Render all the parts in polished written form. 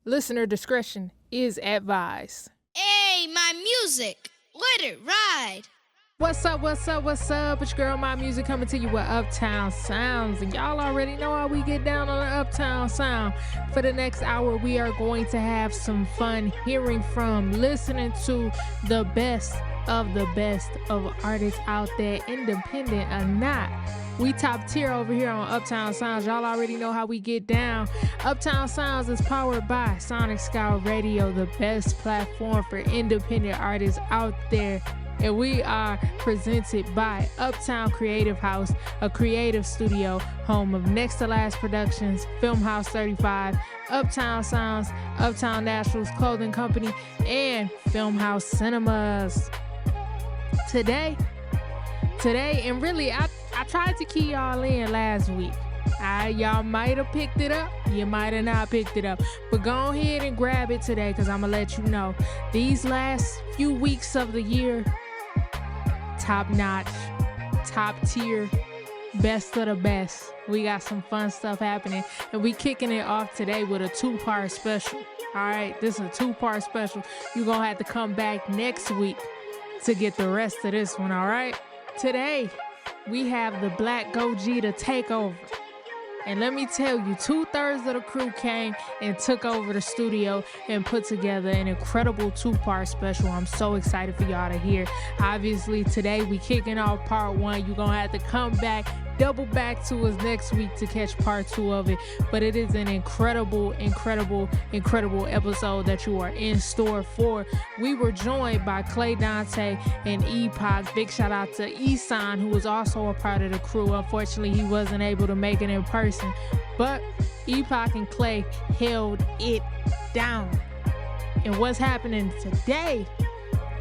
Listener discretion is advised. Hey, my music. Let it ride. What's up? It's your girl, Maimuxic, coming to you with Uptown Sounds. And y'all already know how we get down on the Uptown Sound. For the next hour, we are going to have some fun hearing from, listening to the best of artists out there, independent or not. We top tier over here on Uptown Sounds. Y'all already know how we get down. Uptown Sounds is powered by Sonic Scout Radio, the best platform for independent artists out there. And we are presented by Uptown Creative House, a creative studio, home of Next to Last Productions, Film House 35, Uptown Sounds, Uptown Naturals Clothing Company, and Film House Cinemas. Today, and really, I tried to key y'all in last week. Y'all might have picked it up, you might have not picked it up, but go ahead and grab it today, because I'm going to let you know, these last few weeks of the year, top notch, top tier, best of the best. We got some fun stuff happening, and we kicking it off today with a two-part special. All right, this is a two-part special. You're going to have to come back next week to get the rest of this one, all right? Today, we have the Black Gogeta Takeover. And let me tell you, 2/3 of the crew came and took over the studio and put together an incredible two-part special. I'm so excited for y'all to hear. Obviously, today we kicking off part 1. You're going to have to come back, double back to us next week to catch part 2 of it. But it is an incredible episode that you are in store for. We were joined by Donta and Epoch. Big shout out to Isan, who was also a part of the crew. Unfortunately, he wasn't able to make it in person. But Epoch and Clay held it down. And what's happening today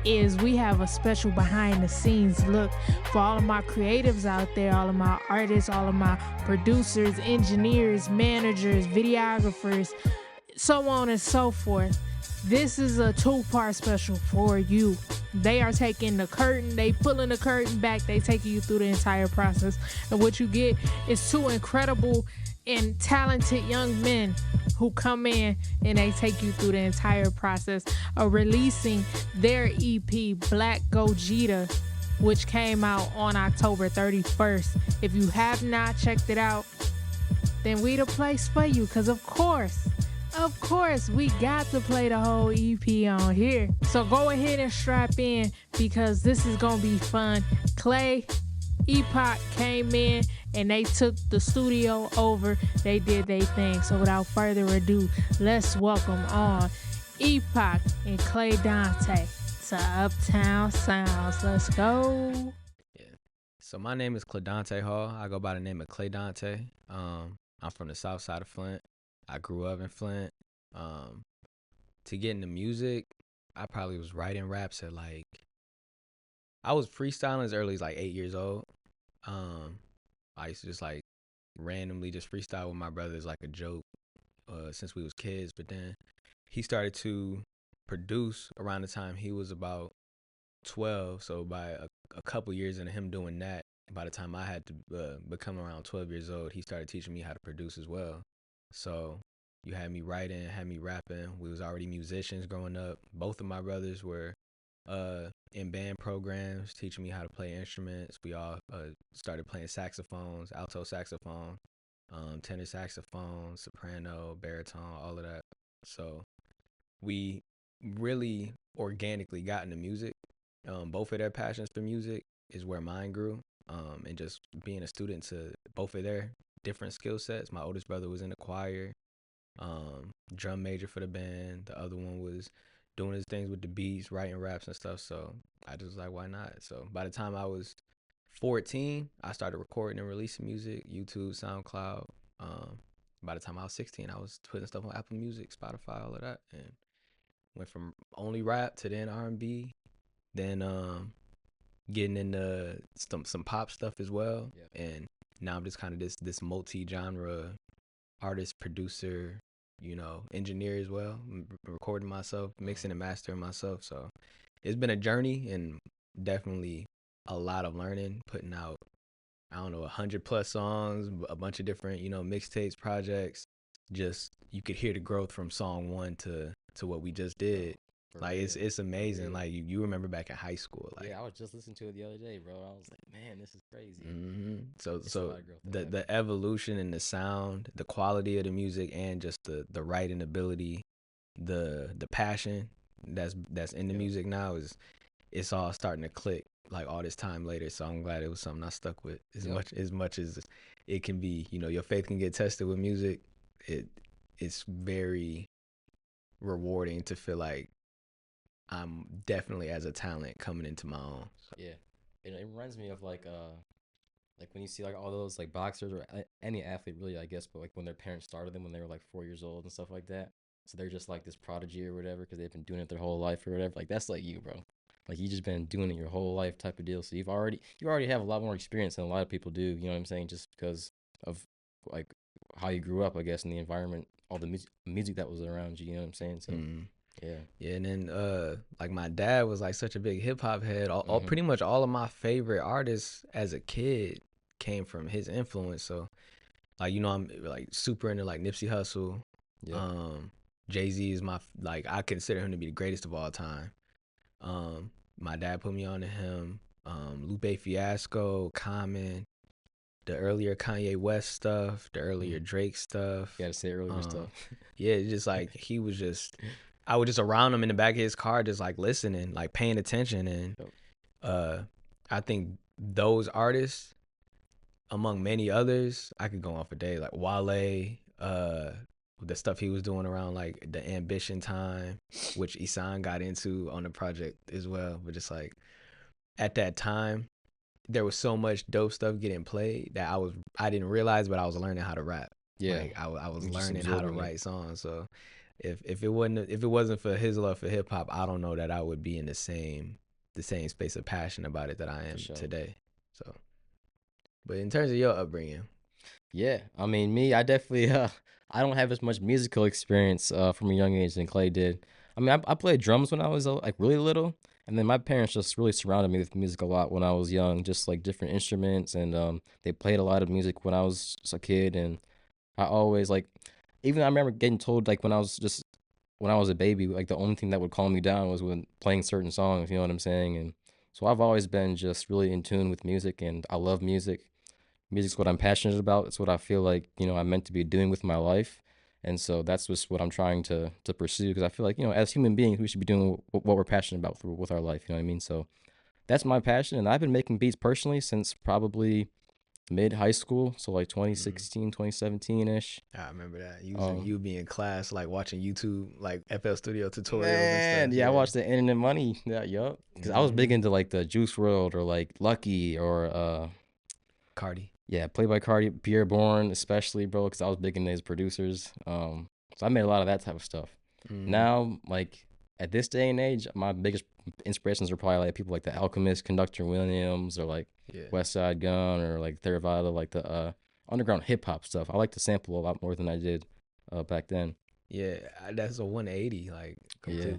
is we have a special behind the scenes look for all of my creatives out there, all of my artists, all of my producers, engineers, managers, videographers, so on and so forth. This is a two-part special for you. They are taking the curtain, they pulling the curtain back, they taking you through the entire process. And what you get is two incredible and talented young men who come in and they take you through the entire process of releasing their EP, Black Gogeta, which came out on October 31st. If you have not checked it out, then we the place for you, because of course, we got to play the whole EP on here. So go ahead and strap in, because this is going to be fun. Clay, Epoch came in and they took the studio over. They did their thing. So without further ado, let's welcome on Epoch and Clay Donta to Uptown Sounds. Let's go. Yeah. So my name is Donta Hall. I go by the name of Clay Donta. I'm from the south side of Flint. I grew up in Flint. To get into music, I probably was writing raps at I was freestyling as early as 8 years old. I used to just randomly just freestyle with my brothers like a joke since we was kids. But then he started to produce around the time he was about 12. So by a couple years into him doing that, by the time I had to become around 12 years old, he started teaching me how to produce as well. So you had me writing, had me rapping. We was already musicians growing up. Both of my brothers were in band programs, teaching me how to play instruments. We all started playing saxophones, alto saxophone, tenor saxophone, soprano, baritone, all of that. So we really organically got into music. Both of their passions for music is where mine grew. And just being a student to both of their different skill sets. My oldest brother was in the choir, drum major for the band. The other one was doing his things with the beats, writing raps and stuff. So I just was like, why not? So by the time I was 14, I started recording and releasing music, YouTube, SoundCloud. By the time I was 16, I was putting stuff on Apple Music, Spotify, all of that, and went from only rap to then R&B, then getting into some pop stuff as well. Yeah. And now I'm just kind of this multi-genre artist, producer, engineer as well. I'm recording myself, mixing and mastering myself. So it's been a journey and definitely a lot of learning, putting out, 100+ songs, a bunch of different, mixtapes, projects. just you could hear the growth from song 1 to what we just did. Like it's amazing. Like you remember back in high school. Like I was just listening to it the other day, bro. I was like, man, this is crazy. So the evolution in the sound, the quality of the music, and just the writing ability, the passion that's in the music now it's all starting to click like all this time later. So I'm glad it was something I stuck with as much as it can be. You know, your faith can get tested with music. It's very rewarding to feel like I'm definitely as a talent coming into my own. So. Yeah, it reminds me of like when you see like all those like boxers or any athlete really, I guess, but like when their parents started them when they were like 4 years old and stuff like that. So they're just like this prodigy or whatever because they've been doing it their whole life or whatever. Like that's like you, bro. Like you just been doing it your whole life type of deal. So you already have a lot more experience than a lot of people do. You know what I'm saying? Just because of like how you grew up, I guess, in the environment, all the music that was around you. You know what I'm saying? So. Yeah, and then like my dad was like such a big hip hop head. All pretty much all of my favorite artists as a kid came from his influence. So like I'm like super into like Nipsey Hussle. Yeah. Jay-Z is I consider him to be the greatest of all time. My dad put me on to him. Lupe Fiasco, Common, the earlier Kanye West stuff, the earlier Drake stuff. You gotta say earlier stuff. Yeah, just like he was just. I was just around him in the back of his car, just like listening, like paying attention. And I think those artists, among many others, I could go on for days, like Wale, the stuff he was doing around like the Ambition time, which Isan got into on the project as well. But just like at that time, there was so much dope stuff getting played that I didn't realize, but I was learning how to rap. Yeah, like I was learning how to write songs. So if it wasn't for his love for hip hop, I don't know that I would be in the same space of passion about it that I am today. So, but in terms of your upbringing, yeah, I mean me, I definitely I don't have as much musical experience from a young age than Clay did. I mean, I played drums when I was like really little, and then my parents just really surrounded me with music a lot when I was young, just like different instruments, and they played a lot of music when I was a kid, and I always like. Even I remember getting told like when I was a baby, like the only thing that would calm me down was when playing certain songs, you know what I'm saying? And so I've always been just really in tune with music, and I love music. Music's what I'm passionate about. It's what I feel like, I'm meant to be doing with my life. And so that's just what I'm trying to pursue, because I feel like, as human beings, we should be doing what we're passionate about with our life, you know what I mean? So that's my passion, and I've been making beats personally since probably mid high school, so like 2016, 2017-ish. I remember that. You be in class like watching YouTube, like FL Studio tutorials Man, and stuff. Yeah, I watched the Internet Money. Yeah, yup. Because I was big into like the Juice WRLD or like Lucky or Cardi. Yeah, Playboy Cardi, Pierre Bourne especially, bro, because I was big into his producers. So I made a lot of that type of stuff. Now, like at this day and age, my biggest inspirations are probably like people like The Alchemist, Conductor Williams, or like West Side Gun, or like Theravada, like the underground hip hop stuff. I like to sample a lot more than I did back then. Yeah, that's a 180, like completely. Yeah.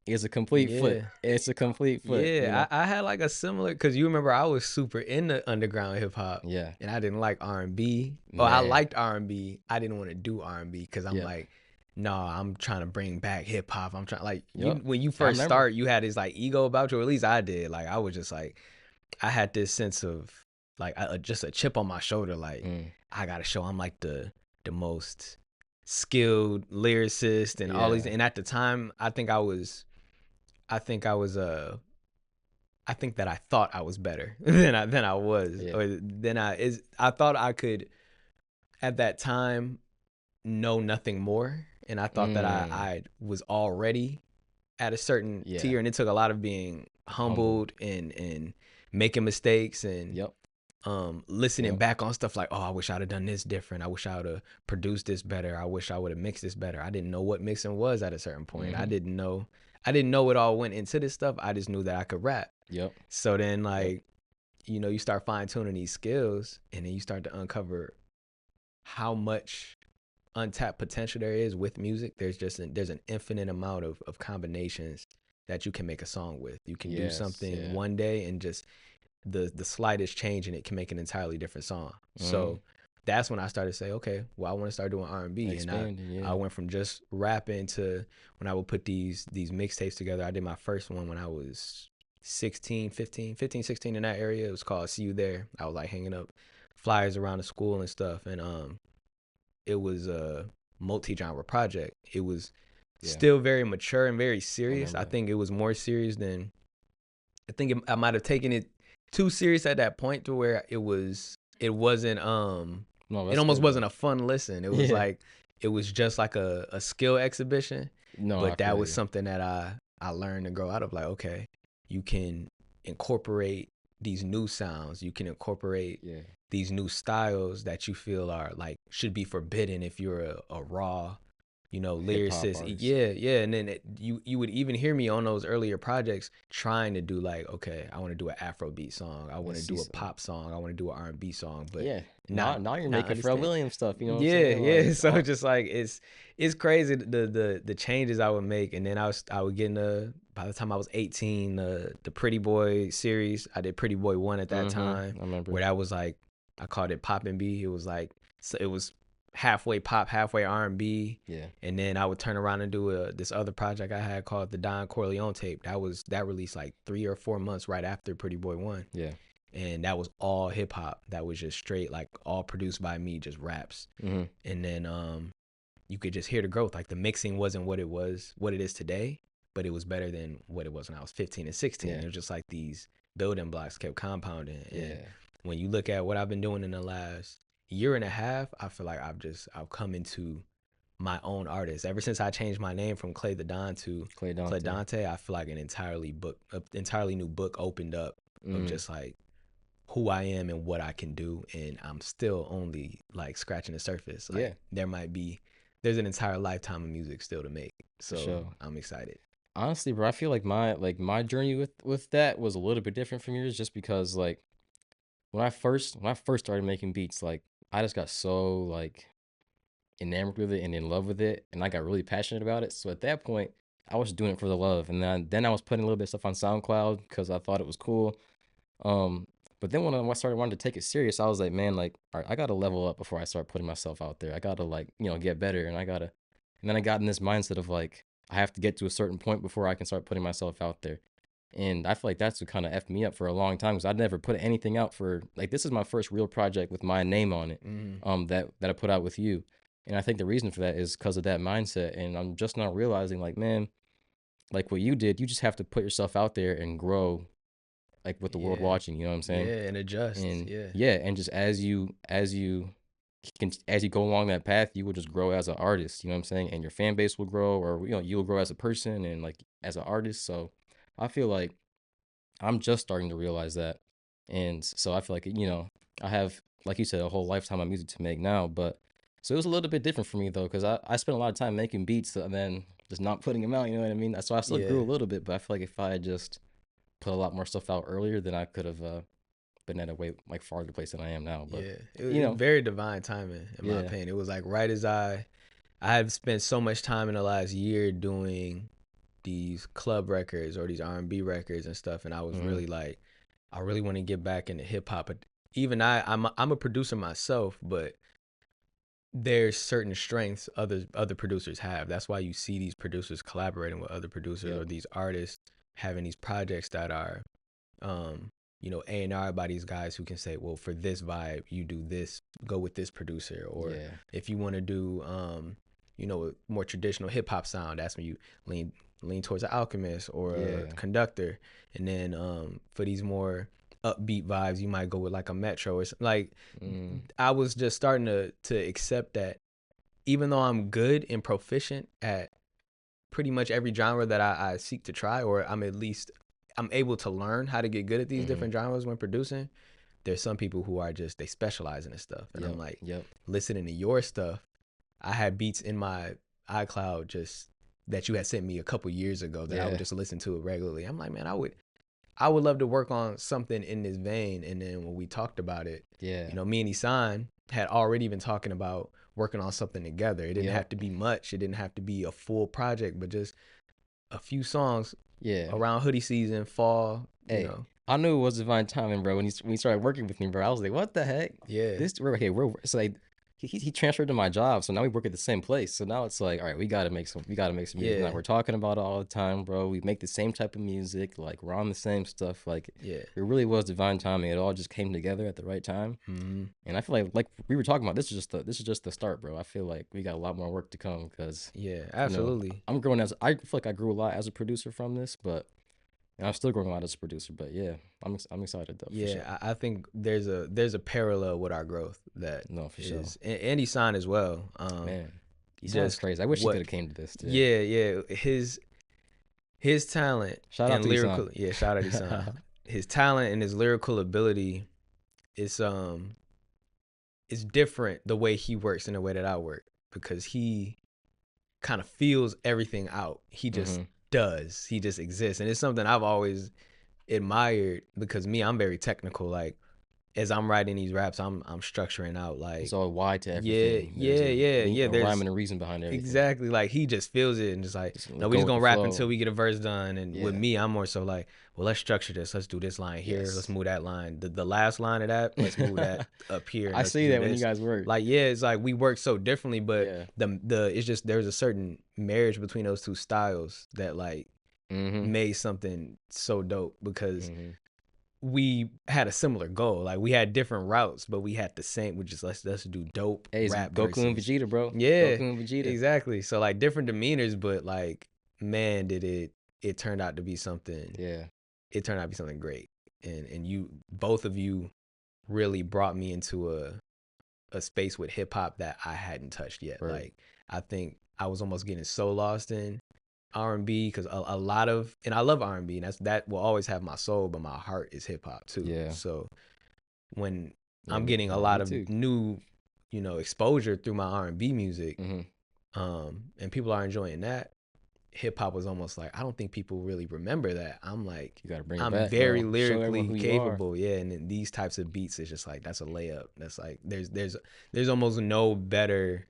It's a complete flip. It's a complete flip. Yeah, I had like a similar, because you remember I was super into underground hip hop. Yeah. And I didn't like R&B. Oh, I liked R&B. I didn't want to do R&B because I'm like, no, I'm trying to bring back hip hop. I'm trying, like, when you first start, you had this like ego about you, or at least I did. Like, I was just like, I had this sense of like just a chip on my shoulder. Like, I got to show I'm like the most skilled lyricist and all these. And at the time, I think that I thought I was better than I was, or I thought I could at that time know nothing more, and I thought that I was already at a certain tier, and it took a lot of being humbled and making mistakes and listening back on stuff like, oh, I wish I'd have done this different. I wish I would have produced this better. I wish I would have mixed this better. I didn't know what mixing was at a certain point. I didn't know it all went into this stuff. I just knew that I could rap. So then like, you start fine tuning these skills, and then you start to uncover how much untapped potential there is with music. There's an infinite amount of combinations that you can make a song with. You can do something one day, and just the slightest change in it can make an entirely different song. So that's when I started to say, okay, well, I want to start doing R&B. Expanding, And yeah. I went from just rapping to when I would put these mixtapes together. I did my first one when I was 16, 16 in that area. It was called See You There. I was like hanging up flyers around the school and stuff. And it was a multi-genre project. It was still very mature and very serious. I think it was more serious than, I might have taken it too serious at that point to where it wasn't No, it almost wasn't a fun listen. It was like, it was just like a skill exhibition. No, But that was something that I learned to grow out of. Like, okay, you can incorporate these new sounds. You can incorporate these new styles that you feel are like should be forbidden if you're a raw, lyricist. Yeah. And then you would even hear me on those earlier projects trying to do like, okay, I want to do an Afrobeat song. I want to do a pop song. I want to do an R&B song. But now you're making Pharrell Williams stuff. You know what I'm saying? Yeah. So just like it's crazy the changes I would make, and then I would get in by the time I was 18, the Pretty Boy series. I did Pretty Boy 1 at that time. I remember. Where that was like, I called it Pop and B. It was like, so it was halfway pop, halfway R&B. Yeah. And then I would turn around and do this other project I had called the Don Corleone tape. That released like 3 or 4 months right after Pretty Boy 1. Yeah. And that was all hip hop. That was just straight, like all produced by me, just raps. Mm-hmm. And then you could just hear the growth. Like the mixing wasn't what it is today, but it was better than what it was when I was 15 and 16. Yeah. It was just like these building blocks kept compounding. Yeah. And when you look at what I've been doing in the last year and a half, I feel like I've come into my own artist. Ever since I changed my name from Clay the Don to Clay Dante, I feel like an entirely new book opened up of just like who I am and what I can do, and I'm still only like scratching the surface. Like there's an entire lifetime of music still to make. So I'm excited. Honestly, bro, I feel like my journey with that was a little bit different from yours, just because like when I first started making beats, like I just got so like enamored with it and in love with it, and I got really passionate about it. So at that point, I was doing it for the love, and then I was putting a little bit of stuff on SoundCloud because I thought it was cool. But then when I started wanting to take it serious, I was like, man, like, all right, I gotta level up before I start putting myself out there. I gotta like, get better, and then I got in this mindset of like, I have to get to a certain point before I can start putting myself out there. And I feel like that's what kind of effed me up for a long time, because I'd never put anything out for, like, this is my first real project with my name on it, that I put out with you. And I think the reason for that is because of that mindset. And I'm just now realizing, like, man, like what you did, you just have to put yourself out there and grow, like with the world watching, you know what I'm saying? Yeah, and adjust. And and just as you go along that path, you will just grow as an artist, you know what I'm saying? And your fan base will grow, or you will grow as a person and like as an artist. So I feel like I'm just starting to realize that. And so I feel like, I have, like you said, a whole lifetime of music to make now. But so it was a little bit different for me though, because I spent a lot of time making beats and then just not putting them out, you know what I mean? So I still grew a little bit, but I feel like if I had just put a lot more stuff out earlier, then I could have been at a way like farther place than I am now. But it was very divine timing in my opinion. It was like right as I have spent so much time in the last year doing these club records or these R&B records and stuff, and I was really like, I really want to get back into hip hop. But even I'm a producer myself, but there's certain strengths other producers have. That's why you see these producers collaborating with other producers or these artists having these projects that are A&R by these guys who can say, well, for this vibe you do this, go with this producer, or if you want to do a more traditional hip hop sound, that's when you lean towards an Alchemist or a Conductor. And then for these more upbeat vibes, you might go with like a Metro or something. Like I was just starting to accept that even though I'm good and proficient at pretty much every genre that I seek to try, or I'm able to learn how to get good at these different genres when producing, there's some people who are just, they specialize in this stuff. And I'm like, listening to your stuff, I had beats in my iCloud just that you had sent me a couple years ago that I would just listen to it regularly. I'm like, man, I would love to work on something in this vein. And then when we talked about it, me and Isan had already been talking about working on something together. It didn't have to be much. It didn't have to be a full project, but just a few songs around hoodie season, fall. I knew it was divine timing, bro. When he started working with me, bro, I was like, what the heck? Yeah. We're so like he transferred to my job, so now we work at the same place. So now it's like, all right, we gotta make some music. Yeah. Now we're talking about it all the time, bro. We make the same type of music, like we're on the same stuff. Like Yeah. it really was divine timing. It all just came together at the right time. Mm-hmm. And I feel like we were talking about, this is just the start, bro. I feel like we got a lot more work to come because Yeah, absolutely. I feel like I grew a lot as a producer from this, but. And I'm still growing a lot as a producer, but yeah, I'm excited though. Yeah, for sure. I think there's a parallel with our growth that No, for sure. and Isan as well. Man, he's crazy. I wish he could have came to this too. Yeah. His talent Shout out and to lyrical. Isan. Yeah, shout out to Isan. His talent and his lyrical ability is it's different the way he works and the way that I work because he kind of feels everything out. He just does. He just exists, and it's something I've always admired because I'm very technical. Like as I'm writing these raps, I'm structuring out like It's all why to everything. Yeah. There's There's rhyme and a reason behind everything. exactly like he just feels it and just like no, we just gonna rap until we get a verse done. And with me, I'm more so like, well, let's structure this. Let's do this line here. Let's move that line. The last line of that, let's move that up here. I see that when you guys work. Like it's like we work so differently, but the it's just there's a certain marriage between those two styles that like made something so dope because we had a similar goal. Like we had different routes, but we had the same. We just let's do dope rap. Goku and Vegeta, bro. Yeah, Goku and Vegeta. Exactly. So like different demeanors, but like man, did it turned out to be something. Yeah, it turned out to be something great. And you both of you really brought me into a space with hip hop that I hadn't touched yet. Right. Like I think I was almost getting so lost in R&B because a lot of, and I love R&B, and that will always have my soul, but my heart is hip hop too. Yeah. So when I'm getting a lot of new, exposure through my R&B music, and people are enjoying that, hip hop was almost like, I don't think people really remember that. I'm like, you gotta bring it I'm back, very lyrically capable. Yeah. And then these types of beats, it's just like, that's a layup. That's like, there's almost no better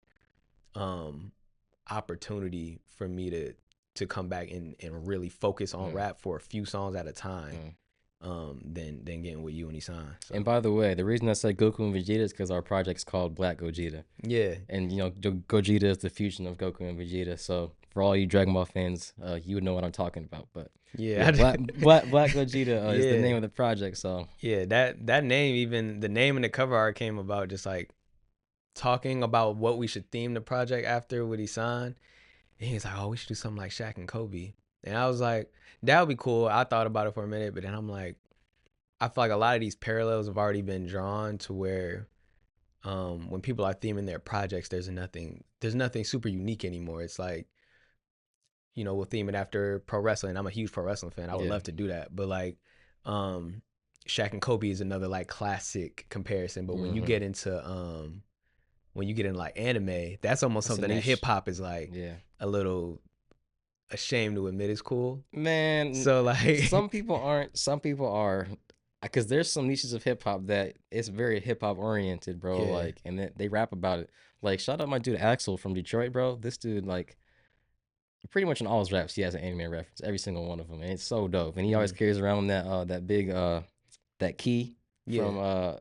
opportunity for me to come back and really focus on rap for a few songs at a time than getting with you and Isan. So. And by the way, the reason I said Goku and Vegeta is because our project's called Black Gogeta. Yeah. And Gogeta is the fusion of Goku and Vegeta. So for all you Dragon Ball fans, you would know what I'm talking about. But Black Gogeta is the name of the project. So yeah, that name, even the name and the cover art came about just like talking about what we should theme the project after with Isan. And he was like, oh, we should do something like Shaq and Kobe. And I was like, that would be cool. I thought about it for a minute, but then I'm like, I feel like a lot of these parallels have already been drawn to where when people are theming their projects, there's nothing super unique anymore. It's like, we'll theme it after pro wrestling. I'm a huge pro wrestling fan. I would love to do that. But like Shaq and Kobe is another like classic comparison. But when you get into like anime, that's almost something that hip hop is like a little ashamed to admit is cool. Man, so like some people are, because there's some niches of hip hop that it's very hip hop oriented, bro. Yeah. Like, and they rap about it. Like, shout out my dude Axel from Detroit, bro. This dude, like, pretty much in all his raps, he has an anime reference, every single one of them, and it's so dope. And he always carries around that big that key from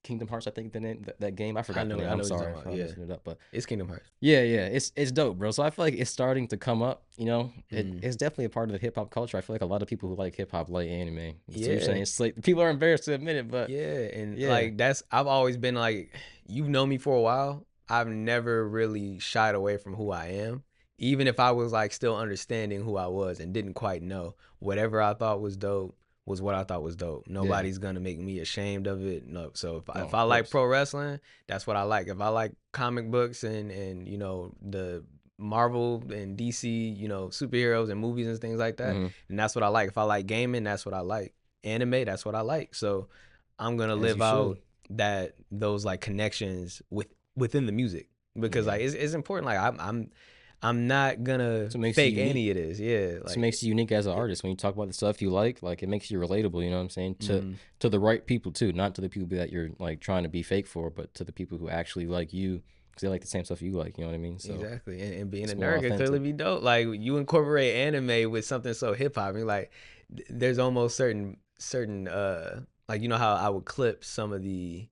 Kingdom Hearts, I think the name that game. I forgot the name. I'm sorry if I'm messing it up, but it's Kingdom Hearts. Yeah, it's dope, bro. So I feel like it's starting to come up. It's definitely a part of the hip hop culture. I feel like a lot of people who like hip hop like anime. So you're saying it's like people are embarrassed to admit it, but like I've always been like, you've known me for a while. I've never really shied away from who I am, even if I was like still understanding who I was and didn't quite know. Whatever I thought was dope was what I thought was dope. Nobody's gonna make me ashamed of it. No. So if I like pro wrestling, that's what I like. If I like comic books and the Marvel and DC, superheroes and movies and things like that, and that's what I like. If I like gaming, that's what I like. Anime, that's what I like. So I'm gonna live out those like connections within the music because like it's important. Like I'm not gonna fake any of this. Yeah. Like, it makes you unique as an artist. When you talk about the stuff you like it makes you relatable, you know what I'm saying? To the right people too, not to the people that you're like trying to be fake for, but to the people who actually like you because they like the same stuff you like, you know what I mean? So exactly. And being a nerd can clearly be dope. Like you incorporate anime with something so hip hop, and like there's almost certain certain like you know how I would clip some of the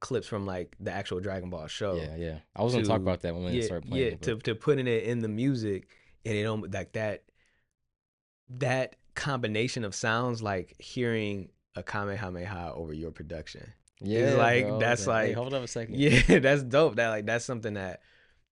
clips from like the actual Dragon Ball show Yeah. I was gonna talk to about that when we start playing, but to putting it in the music, and it don't like that combination of sounds, like hearing a Kamehameha over your production is yeah, like, bro. that's Hey, like, hold up a second. yeah, that's dope. That like that's something that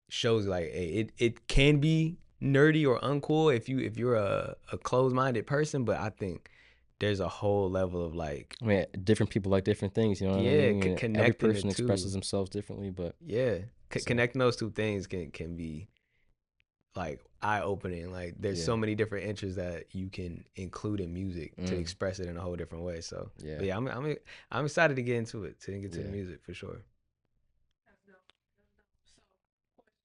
shows like, hey, it can be nerdy or uncool if you're a closed minded person, but I think there's a whole level of like, I mean, different people like different things, you know what I yeah, mean? And every connecting the person expresses two. themselves differently, but Yeah, so connecting those two things can be like eye opening. Like there's yeah. so many different interests that you can include in music to Mm, express it in a whole different way. So, yeah, but yeah, I'm excited to get into it, to get to the yeah. music for sure. That's dope. That's dope. So, question: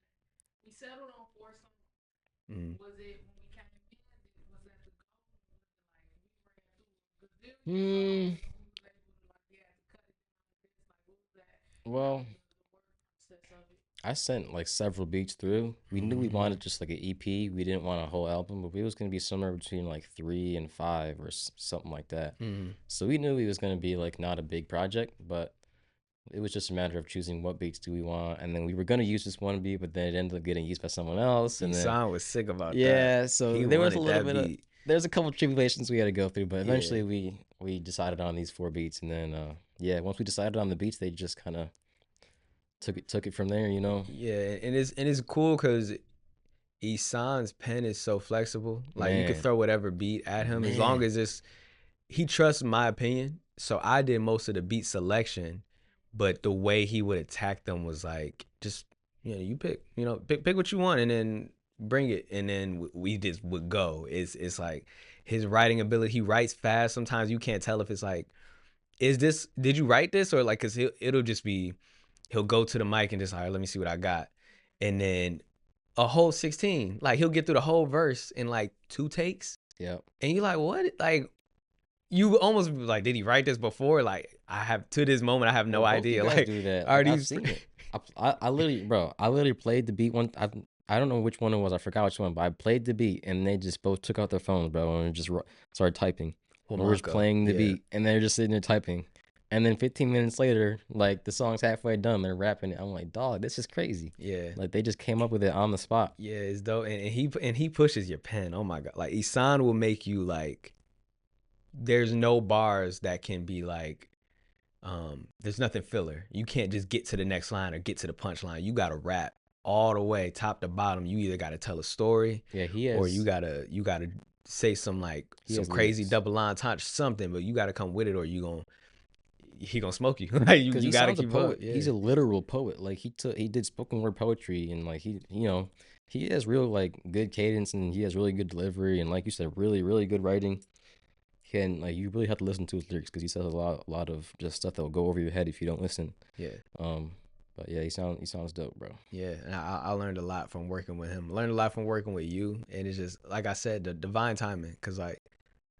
we settled on 4 songs. Mm. Was it when we came in? Was that the goal? Was it like we ran through a gazillion Hmm. songs, and we was able to like we had to cut it down to this? Like, what was that? Well, The work process of it. I sent like several beats through. We knew we Mm-hmm. wanted just like an EP. We didn't want a whole album, but it was gonna be somewhere between like 3 and 5 or something like that. Mm-hmm. So we knew it was gonna be like not a big project, but it was just a matter of choosing what beats do we want, and then we were gonna use this one beat, but then it ended up getting used by someone else, and then Isan was sick about that. yeah, so He there was a wanted little that bit of beat. there's a couple tribulations we had to go through, but Yeah. eventually we decided on these 4 beats, and then yeah, once we decided on the beats, they just kind of took it from there, you know. Yeah, and it's cool because Isan's pen is so flexible. Like you could Man, throw whatever beat at him as long man, as it's, he trusts my opinion. So I did most of the beat selection, but the way he would attack them was like, just, you pick, pick what you want, and then bring it, and then we just would go. It's like his writing ability. He writes fast. Sometimes you can't tell if it's like, did you write this, or like, cause it'll just be, he'll go to the mic and just, all right, let me see what I got, and then a whole 16, like he'll get through the whole verse in like 2 takes, yep. and you're like, what? Like, you almost like, did he write this before? Like, I have, to this moment, I have Bro, no both you idea. guys Like, do that. are Like I've these? seen it. I literally, bro, I literally played the beat one. I don't know which one it was. I forgot which one, but I played the beat, and they just both took out their phones, bro, and just started typing. Well, And we're just Marco, playing the yeah, beat, and they're just sitting there typing. And then 15 minutes later, like the song's halfway done, they're rapping it. I'm like, dog, this is crazy. yeah, Like they just came up with it on the spot. yeah. It's dope, and he pushes your pen. Oh my god, like Isan will make you like, there's no bars that can be like, there's nothing filler. You can't just get to the next line or get to the punchline. You gotta rap all the way, top to bottom. You either gotta tell a story, Yeah, or you gotta say some like he some has crazy lyrics. double entendre something, but you gotta come with it, or he gonna smoke you. Like Cause you he gotta sounds a keep up. poet. Yeah. He's a literal poet. Like he did spoken word poetry, and like he has real like good cadence, and he has really good delivery, and like you said, really good writing. And like you really have to listen to his lyrics because he says a lot of just stuff that will go over your head if you don't listen. Yeah. Um, but yeah, he sounds dope, bro. Yeah, and I learned a lot from working with him. Learned a lot from working with you, and it's just like I said, the divine timing. Because like,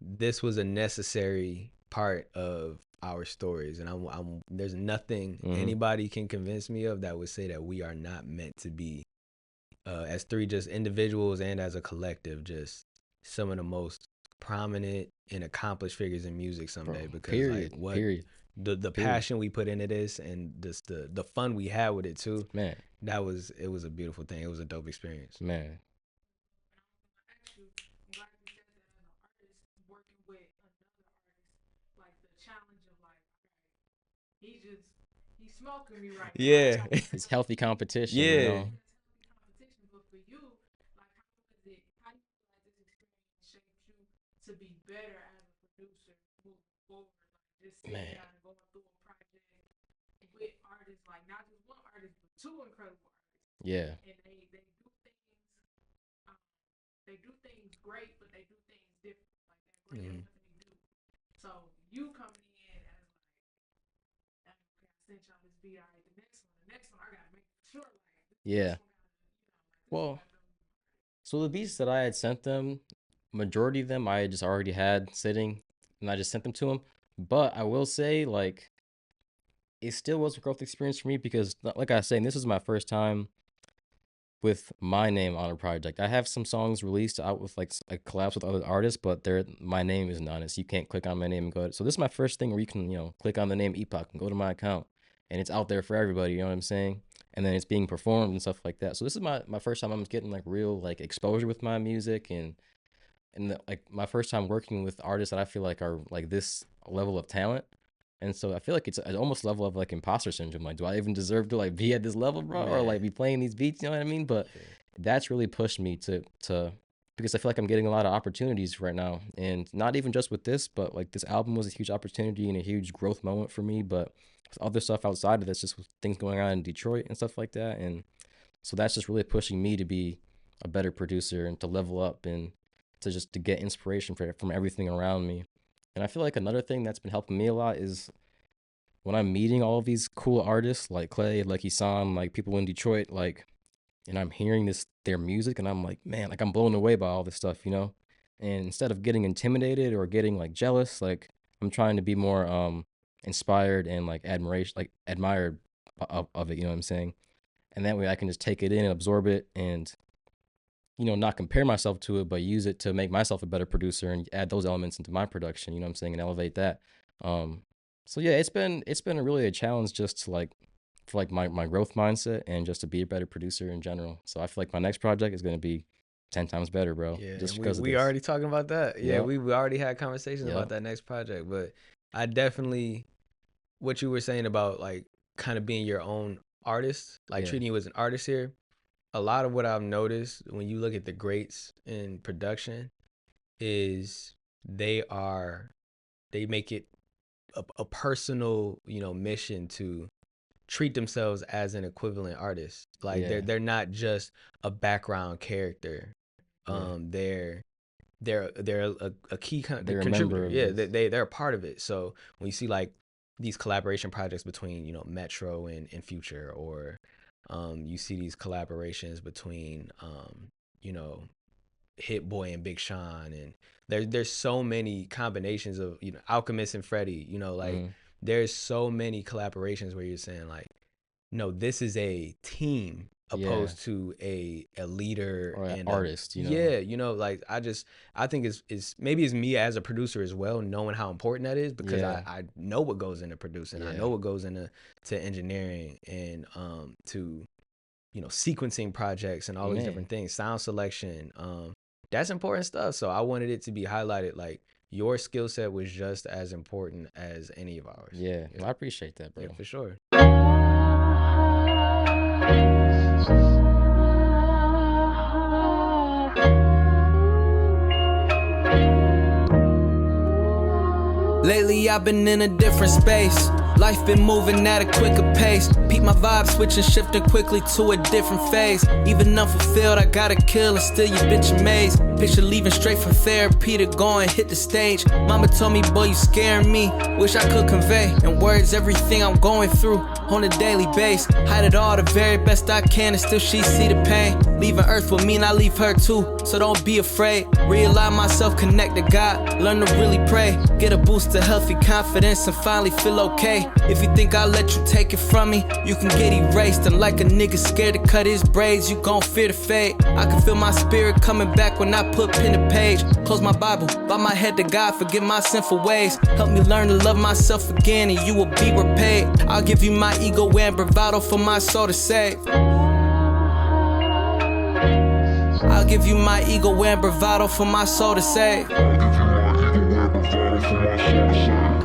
this was a necessary part of our stories, and I'm there's nothing Hmm. anybody can convince me of that would say that we are not meant to be, as three just individuals and as a collective, just some of the most prominent and accomplished figures in music Bro. someday. Because like, Period. what Period. the Period. passion we put into this, and just the fun we had with it too, Man, it was a beautiful thing. It was a dope experience. man. And I was gonna ask you, I'm glad you said that as an artist working with another artist, like the challenge of like, okay, he's smoking me right now. I Yeah. gotta It's healthy competition, you Yeah. know. it's healthy competition, but for you, like how was it? How do you feel like this experience shaped you to be better as a producer moving forward? Like just sitting Man. down and going through a project with artists, like not just one artist, but two incredible artists, Yeah. and um, they do things great, but they do things different. Like they're great at Mhm. what they do. So you coming in as like, okay, I sent y'all this beat. All right, the next one, I gotta make sure like this Yeah. one gotta, Well, this one gotta. so the beats that I had sent them, majority of them I just already had sitting, and I just sent them to him. But I will say, like, it still was a growth experience for me because, like I was saying, this was my first time with my name on a project. I have some songs released out with like collabs with other artists, but my name isn't on it. So you can't click on my name and go. So this is my first thing where you can, click on the name Epoch and go to my account, and it's out there for everybody. You know what I'm saying? And then it's being performed and stuff like that. So this is my first time I'm getting like real like exposure with my music, and like my first time working with artists that I feel like are like this level of talent. And so I feel like it's almost level of like imposter syndrome. Like, do I even deserve to like be at this level, bro? Or like be playing these beats, you know what I mean? But that's really pushed me to because I feel like I'm getting a lot of opportunities right now. And not even just with this, but like this album was a huge opportunity and a huge growth moment for me. But other stuff outside of this, just with things going on in Detroit and stuff like that. And so that's just really pushing me to be a better producer and to level up and to get inspiration from everything around me. And I feel like another thing that's been helping me a lot is when I'm meeting all of these cool artists like Clay, like Isan, like people in Detroit, like, and I'm hearing their music, and I'm like, man, like I'm blown away by all this stuff, And instead of getting intimidated or getting like jealous, like I'm trying to be more inspired and like admired of it, you know what I'm saying? And that way I can just take it in and absorb it and not compare myself to it, but use it to make myself a better producer and add those elements into my production, you know what I'm saying, and elevate that. So yeah, it's been really a challenge just to like, for like my growth mindset and just to be a better producer in general. So I feel like my next project is going to be 10 times better, bro. Yeah, just because we already talking about that. Yeah, we already had conversations Yep. about that next project, but I definitely, what you were saying about like kind of being your own artist, like treating you as an artist here. A lot of what I've noticed when you look at the greats in production is they make it a personal, mission to treat themselves as an equivalent artist. Like they're not just a background character. They're a key contributor. Yeah, they're a part of it. So when you see like these collaboration projects between Metro and Future, or you see these collaborations between Hit Boy and Big Sean, and there's so many combinations of Alchemist and Freddie, there's so many collaborations where you're saying like, no, this is a team opposed to a leader or an and artist, like I think it's maybe it's me as a producer as well, knowing how important that is, because I know what goes into producing. I know what goes into engineering and to sequencing projects and all these different things, sound selection, that's important stuff. So I wanted it to be highlighted, like your skill set was just as important as any of ours. I appreciate that, bro. Yeah, for sure. Lately I've been in a different space. Life been moving at a quicker pace. Peep my vibe switching, shifting quickly to a different phase. Even unfulfilled, I gotta kill and still you bitch amazed. Picture leaving straight from therapy to go and hit the stage. Mama told me, boy, you scaring me. Wish I could convey in words everything I'm going through on a daily base. Hide it all the very best I can and still she see the pain. Leaving earth will mean I leave her too, so don't be afraid. Realign myself, connect to God, learn to really pray. Get a boost to healthy confidence and finally feel okay. If you think I'll let you take it from me, you can get erased. And like a nigga scared to cut his braids, you gon' fear the fate. I can feel my spirit coming back when I put pen to page. Close my Bible, bow my head to God, forgive my sinful ways. Help me learn to love myself again and you will be repaid. I'll give you my ego and bravado for my soul to save. I'll give you my ego and bravado for my soul to save.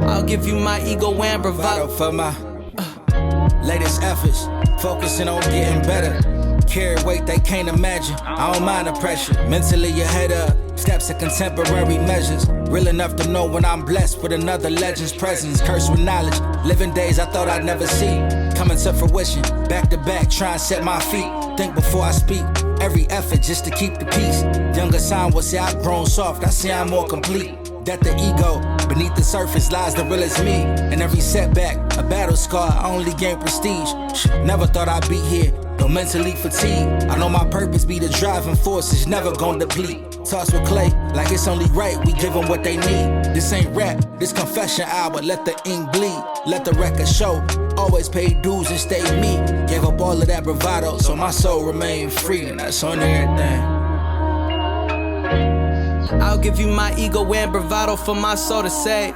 I'll give you my ego and bravado for my latest efforts. Focusing on getting better. Carry weight they can't imagine. I don't mind the pressure. Mentally your head up. Steps of contemporary measures. Real enough to know when I'm blessed with another legend's presence. Cursed with knowledge. Living days I thought I'd never see. Coming to fruition. Back to back, try and set my feet. Think before I speak. Every effort just to keep the peace. Younger sign will say I've grown soft. I say I'm more complete. That the ego, beneath the surface lies the realest me. And every setback, a battle scar, I only gain prestige. Never thought I'd be here, though mentally fatigued. I know my purpose be the driving force, is never gonna deplete. Toss with Clay, like it's only right, we give them what they need. This ain't rap, this confession hour, let the ink bleed. Let the record show, Always paid dues and stayed me. Gave up all of that bravado, so my soul remained free, and that's on everything. I'll give you my ego and bravado for my soul to save.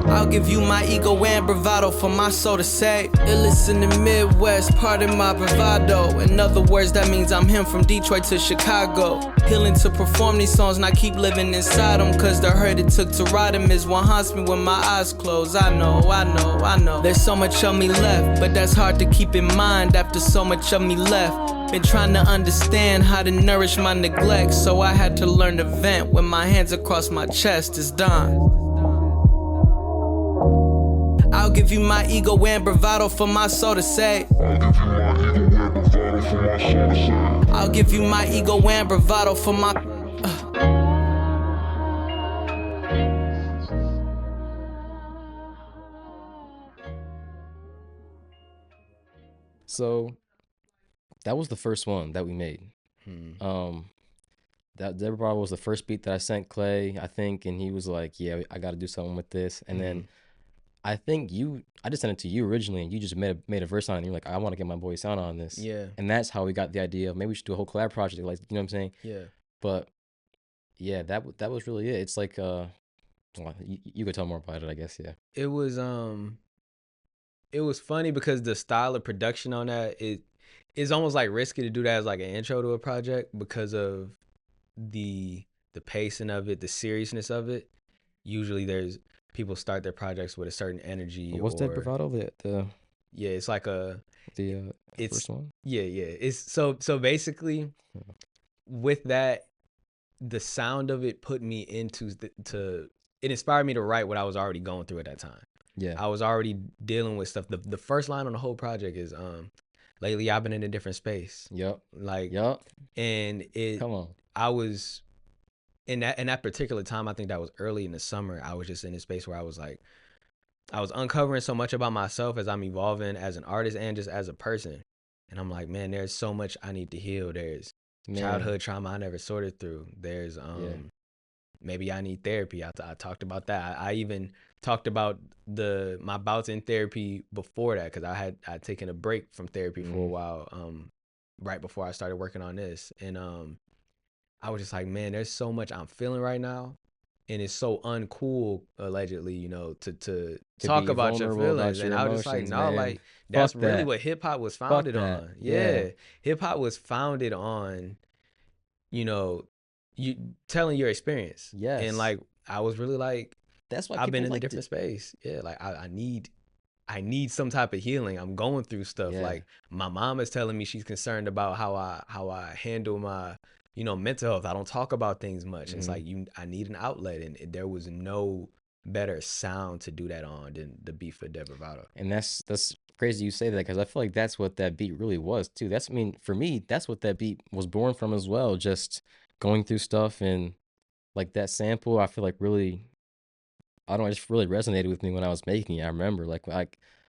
I'll give you my ego and bravado for my soul to save. Illest in the Midwest, pardon my bravado. In other words, that means I'm him from Detroit to Chicago. Healing to perform these songs and I keep living inside them, cause the hurt it took to write them is what haunts me when my eyes close. I know. There's so much of me left, but that's hard to keep in mind after so much of me left. Been trying to understand how to nourish my neglect, so I had to learn to vent when my hands across my chest is done. I'll give you my ego and bravado for my soul to save. I'll give you my ego and bravado for my... So that was the first one that we made. That Deborah was the first beat that I sent Clay, I think, and he was like, yeah, I got to do something with this. And then I think I just sent it to you originally, and you just made a verse on it, and you're like, I want to get my boy sound on this. Yeah. And that's how we got the idea of maybe we should do a whole collab project, like, you know what I'm saying? Yeah. But yeah, that was really it. It's like, well, you could tell more about it, I guess, yeah. It was funny because the style of production on that, it's almost like risky to do that as like an intro to a project because of the pacing of it, the seriousness of it. Usually there's people start their projects with a certain energy. What's that bravado? Yeah, it's like it's first one. Yeah. It's so basically with that, the sound of it put me into it inspired me to write what I was already going through at that time. Yeah, I was already dealing with stuff. The first line on the whole project is lately I've been in a different space. Yep. And it come on. I was in that particular time, I think that was early in the summer. I was just in a space where I was like, I was uncovering so much about myself as I'm evolving as an artist and just as a person. And I'm like, man, there's so much I need to heal. There's childhood trauma I never sorted through. There's maybe I need therapy. I talked about that. I even talked about my bouts in therapy before that, because I'd taken a break from therapy for a while, right before I started working on this. And I was just like, man, there's so much I'm feeling right now, and it's so uncool, allegedly, to talk about your feelings. And I was just like, no, like that's really what hip hop was founded on. Yeah. Hip hop was founded on, you telling your experience. Yes. And like I was really like, that's why I've been in a different space. Yeah, like I need some type of healing. I'm going through stuff. Like my mom is telling me she's concerned about how I handle my mental health. I don't talk about things much. It's like I need an outlet, and there was no better sound to do that on than the beat for Deborah. And that's crazy you say that, because I feel like that's what that beat really was too. For me, that's what that beat was born from as well. Just going through stuff, and like that sample, I feel like really, I don't know, it just really resonated with me when I was making it. I remember I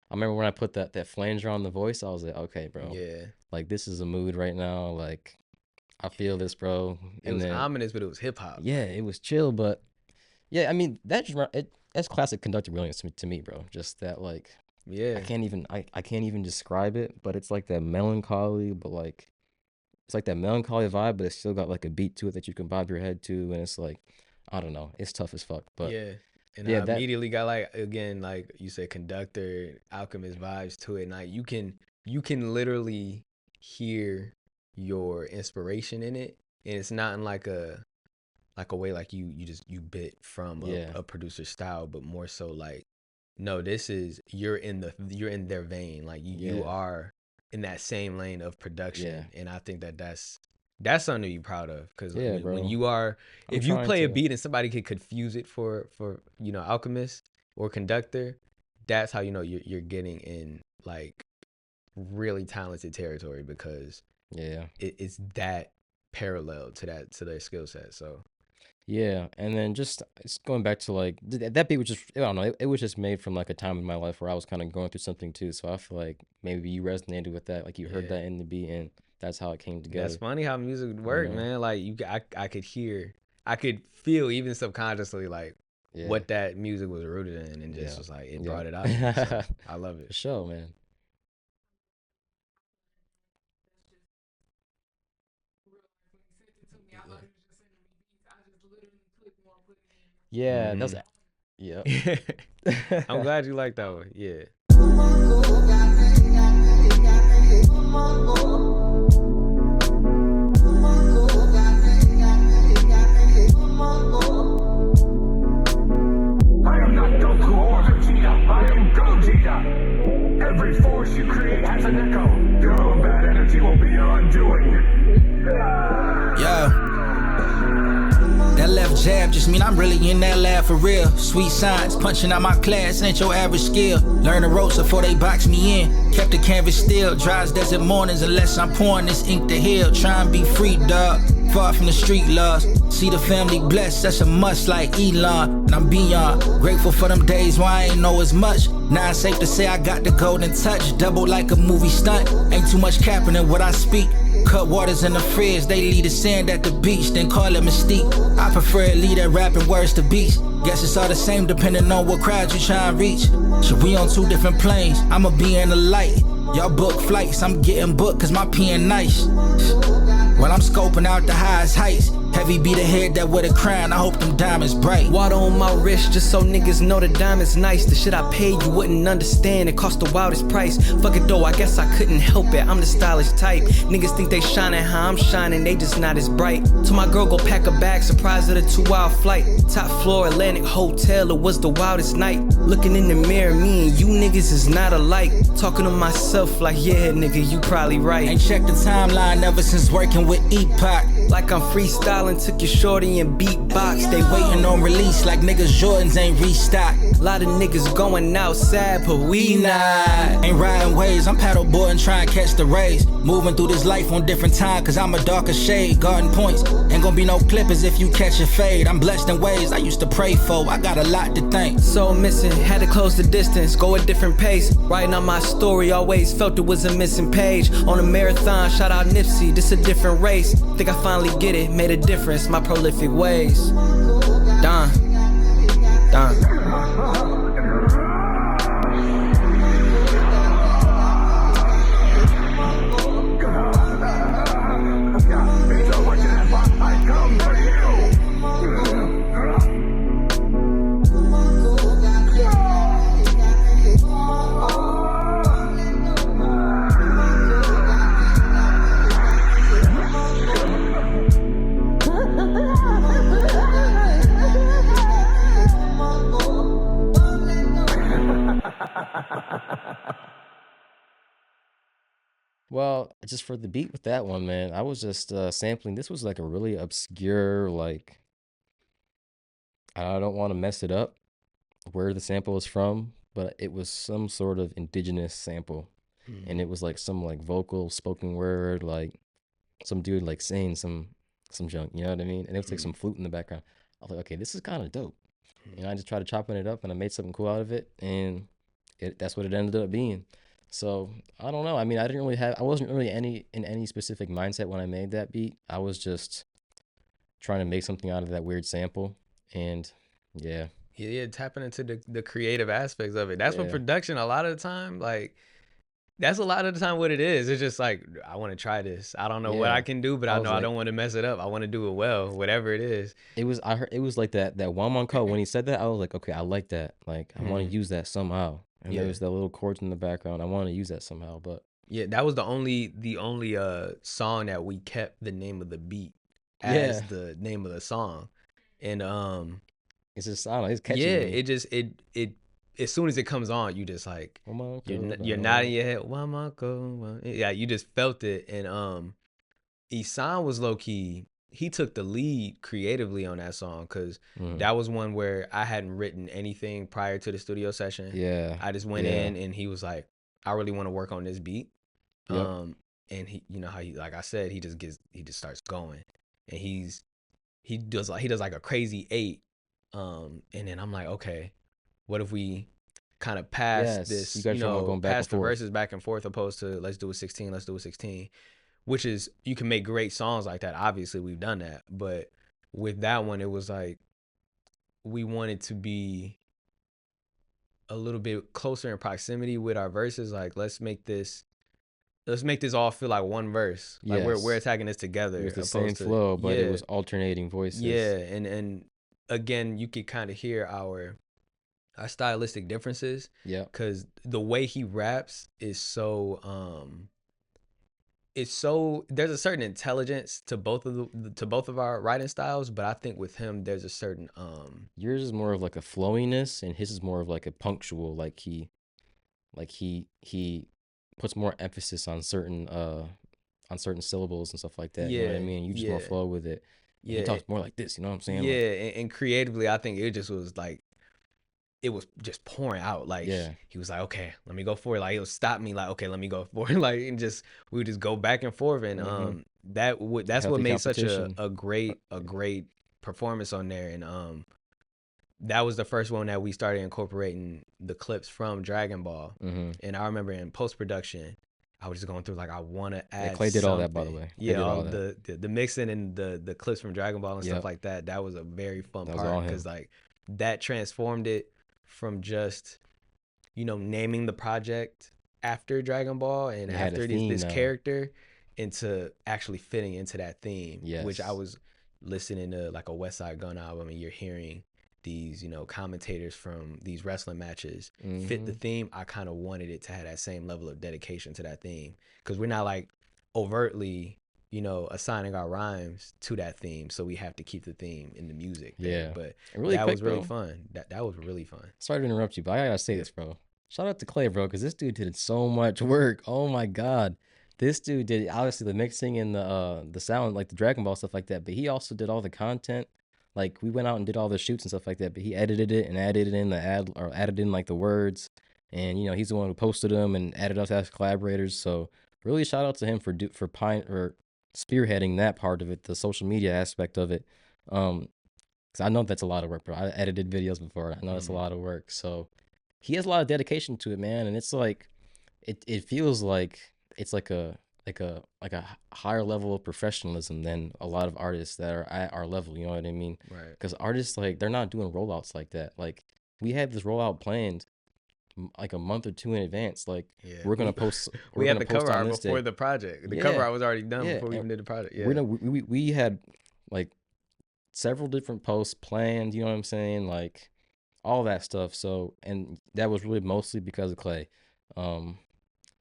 remember when I put that flanger on the voice, I was like, okay, bro. Yeah. Like this is a mood right now. Like I feel this, bro. It was ominous, but it was hip hop. Yeah, it was chill, but yeah, I mean that's classic conductor brilliance to me, bro. Just that, like, I can't even describe it, but it's like that melancholy, but like it's like that melancholy vibe, but it's still got like a beat to it that you can bob your head to, and it's like, I don't know, it's tough as fuck. But and I immediately got, like, again, like you said, conductor, alchemist vibes to it. And like you can literally hear your inspiration in it, and it's not in like a way like you bit from a producer's style, but more so like, no, this is you're in their vein, like you are in that same lane of production. And I think that's something to be proud of, because when you are, if you play a beat and somebody could confuse it for alchemist or conductor, that's how you're getting in like really talented territory, because it's that parallel to their skill set. So yeah, and then it's going back to like that beat was just, I don't know, it was just made from like a time in my life where I was kind of going through something too. So I feel like maybe you resonated with that, like you heard that in the beat, and that's how it came together. That's funny how music works, man. Like I could feel even subconsciously like what that music was rooted in, and just was like it brought it out. So I love it. For sure, man. Yeah, that's yeah. I'm glad you like that one. Yeah. I am not Goku or Vegeta. I am Gogeta. Every force you create has an echo. Your own bad energy will be your undoing. Yo. That left jab just mean I'm really in that lab for real. Sweet science, punching out my class ain't your average skill. Learn the ropes before they box me in. Kept the canvas still, dry as desert mornings unless I'm pouring this ink to heal. Try and be free, dog. Far from the street laws. See the family blessed, that's a must like Elon. And I'm beyond grateful for them days where I ain't know as much. Now it's safe to say I got the golden touch. Double like a movie stunt. Ain't too much capping in what I speak. Cut waters in the fridge, they leave the sand at the beach, then call it mystique. I prefer to leave that rapping words to beats. Guess it's all the same depending on what crowd you try and reach. So we on two different planes, I'ma be in the light. Y'all book flights, I'm getting booked cause my pen nice. While I'm scoping out the highest heights. Heavy be the head that wear the crown, I hope them diamonds bright. Water on my wrist just so niggas know the diamond's nice. The shit I paid you wouldn't understand, it cost the wildest price. Fuck it though, I guess I couldn't help it, I'm the stylish type. Niggas think they shining how I'm shining, they just not as bright. To my girl go pack a bag, surprise of the 2-hour flight. Top floor Atlantic Hotel, it was the wildest night. Looking in the mirror, me and you niggas is not alike. Talking to myself like, yeah nigga, you probably right. Ain't checked the timeline ever since working with Epoch. Like I'm freestyling, took your shorty and beatbox. They waiting on release like niggas Jordans ain't restocked. Lot of niggas going outside, but we not. Ain't riding waves, I'm paddleboarding trying to catch the rays. Moving through this life on different time cause I'm a darker shade. Garden points, ain't gonna be no clippers if you catch a fade. I'm blessed in ways I used to pray for, I got a lot to thank. So missing, had to close the distance, go a different pace. Writing on my story, always felt it was a missing page. On a marathon, shout out Nipsey, this a different race. Think I finally get it, made a difference, my prolific ways. Don. Well, just for the beat with that one, man, I was just sampling. This was like a really obscure, like, I don't want to mess it up where the sample is from, but it was some sort of indigenous sample. And it was like some like vocal spoken word, like some dude like saying some junk, you know what I mean? And it was like some flute in the background. I was like, okay, this is kind of dope. And I just tried chopping it up and I made something cool out of it, and that's what it ended up being. So I don't know. I mean, I wasn't really in any specific mindset when I made that beat. I was just trying to make something out of that weird sample, and yeah, tapping into the creative aspects of it. That's what production a lot of the time, like, that's a lot of the time what it is. It's just like, I want to try this. I don't know what I can do, but I know I don't want to mess it up. I want to do it well, whatever it is. It was like that one code when he said that. I was like, okay, I like that. Like, I want to use that somehow. And there was that little chords in the background. I want to use that somehow, but yeah, that was the only song that we kept the name of the beat as the name of the song, and it's just, I don't know, it's catchy. Yeah, it just it as soon as it comes on, you just like you're nodding your head. Yeah, you just felt it, and Isan was low key. He took the lead creatively on that song because that was one where I hadn't written anything prior to the studio session. Yeah, I just went in and he was like, I really want to work on this beat. Yep. And he, you know how he, like I said, he just starts going, and he does like a crazy 8. And then I'm like, okay, what if we kind of pass this, going back pass and the forth. verses back and forth, opposed to let's do a 16, which is, you can make great songs like that. Obviously we've done that, but with that one, it was like, we wanted to be a little bit closer in proximity with our verses. Like, let's make this all feel like one verse. Like we're Yes. attacking this together. It was the opposed same to, flow, but it yeah, was alternating voices. yeah, and again, you could kind of hear our stylistic differences. Yeah. Because the way he raps is so it's so, there's a certain intelligence to both of our writing styles, but I think with him there's a certain Yours is more of like a flowiness, and his is more of like a punctual. Like he puts more emphasis on certain syllables and stuff like that. You know what I Yeah, mean? You just more yeah, flow with it. And he yeah, talks more like this. You know what I'm saying? yeah, Like, and creatively I think it just was like, it was just pouring out. Like, yeah. he was like, okay, let me go for it. Like, it'll stop me. Like, okay, let me go for it. Like, and just, we would just go back and forth. And Mhm. that's what Healthy made such competition. a great performance on there. And that was the first one that we started incorporating the clips from Dragon Ball. Mhm. And I remember in post production, I was just going through like, I want to add. Clay did all that, by the something. way. Clay Yeah, did all all that. the mixing and the clips from Dragon Ball and Yep. stuff like that. That was a very fun That was all part him. because like that transformed it from just, you know, naming the project after Dragon Ball and It had a after theme this now. character into actually fitting into that theme. Which I Yes. was listening to like a West Side Gun album, and you're hearing these, you know, commentators from these wrestling matches fit the Mhm. theme. I kind of wanted it to have that same level of dedication to that theme, because we're not like overtly, you know, assigning our rhymes to that theme, so we have to keep the theme in the music there. Yeah. But And really that quick, was really bro. fun. That was really fun. Sorry to interrupt you, but I gotta say this, bro. Shout out to Clay, bro, because this dude did so much work. Oh my God. This dude did obviously the mixing and the sound, like the Dragon Ball stuff like that, but he also did all the content. Like, we went out and did all the shoots and stuff like that, but he edited it and added in added in like the words. And you know, he's the one who posted them and added us as collaborators. So really shout out to him for spearheading that part of it, the social media aspect of it. Because I know that's a lot of work, bro. I edited videos before. I know it's a lot of work. So he has a lot of dedication to it, man. And it's like, it feels like it's like a higher level of professionalism than a lot of artists that are at our level. You know what I mean? Right. Because artists, like, they're not doing rollouts like that. Like, we had this rollout planned like a month or two in advance. Like, Yeah. we're gonna post. We We're had gonna the post cover on art this before day. the project. The Yeah. cover art was already done Yeah, before we and even did the project. Yeah. we had like several different posts planned, you know what I'm saying? Like, all that stuff. So, and that was really mostly because of Clay.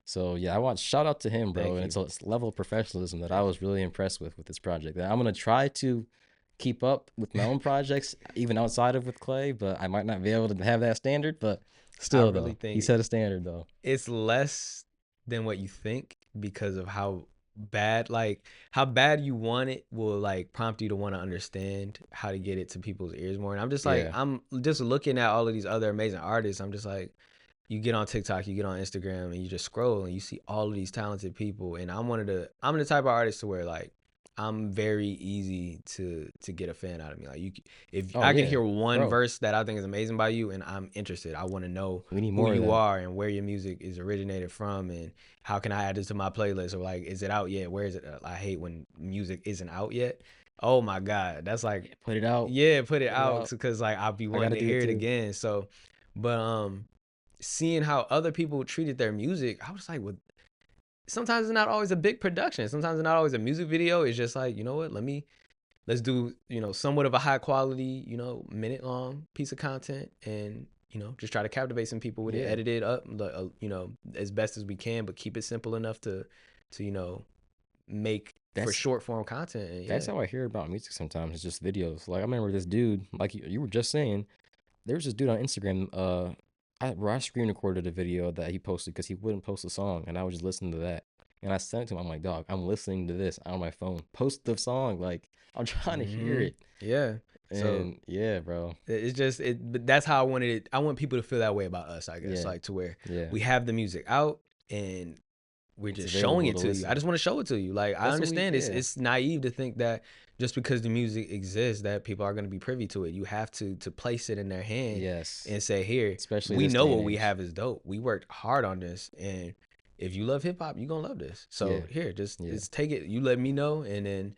So yeah, I want shout out to him, bro. Thank And you. it's a level of professionalism that I was really impressed with this project. And I'm gonna try to keep up with my own projects, even outside of with Clay, but I might not be able to have that standard. But still, really though, think he set a standard though. It's less than what you think because of how bad you want it will like prompt you to want to understand how to get it to people's ears more. And I'm just like, Yeah. I'm just looking at all of these other amazing artists. I'm just like, you get on TikTok, you get on Instagram, and you just scroll and you see all of these talented people. And I'm the type of artist to where like I'm very easy to get a fan out of me. Like, if Oh, I can yeah, hear one bro. verse that I think is amazing by you, and I'm interested. I want to know We need who more of you that. are and where your music is originated from, and how can I add this to my playlist, or like, is it out yet? Where is it? I hate when music isn't out yet. Oh my God, that's like, Put it out. yeah, put it Put it out, out. because like I'll be wanting gotta to do it hear it too. again. So, but seeing how other people treated their music, I was like, well, sometimes it's not always a big production. Sometimes it's not always a music video. It's just like, you know what? Let's do, you know, somewhat of a high quality, you know, minute long piece of content, and, you know, just try to captivate some people with it, Yeah. edit it up, you know, as best as we can, but keep it simple enough to you know, make for That's- short form content. And That's how I hear about music sometimes. It's just videos. Like, I remember this dude, like you were just saying, there was this dude on Instagram, I screen recorded a video that he posted because he wouldn't post a song, and I was just listening to that. And I sent it to him. I'm like, dog, I'm listening to this on my phone. Post the song. Like, I'm trying to hear it. Yeah. So And yeah, bro. it's just but that's how I wanted it. I want people to feel that way about us, I guess. Yeah. Like, to where Yeah. we have the music out and we're It's just showing available it to to you. I listen. just want to show it to you. Like, I That's what we- understand yeah. it's naive to think that just because the music exists that people are going to be privy to it. You have to place it in their hand Yes. and say, here, Especially we this know day and what we age. have is dope. We worked hard on this, and if you love hip hop, you're gonna love this. So Yeah. here, just Yeah. take it. You let me know, and then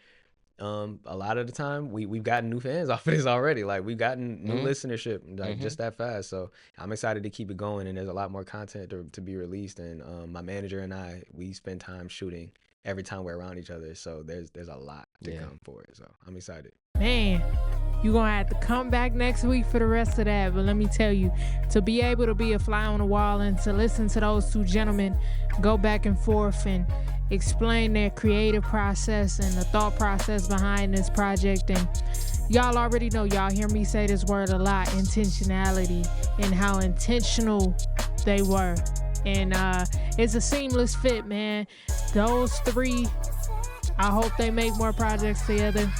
a lot of the time we've gotten new fans off of this already. Like we've gotten new Mhm. listenership like Mhm. just that fast. So I'm excited to keep it going, and there's a lot more content to be released. And my manager and we spend time shooting every time we're around each other. So there's a lot to Yeah. come for it. So I'm excited. Man, you're going to have to come back next week for the rest of that. But let me tell you, to be able to be a fly on the wall and to listen to those two gentlemen go back and forth and explain their creative process and the thought process behind this project. And y'all already know, y'all hear me say this word a lot, intentionality, and how intentional they were. And it's a seamless fit, man. Those three, I hope they make more projects together.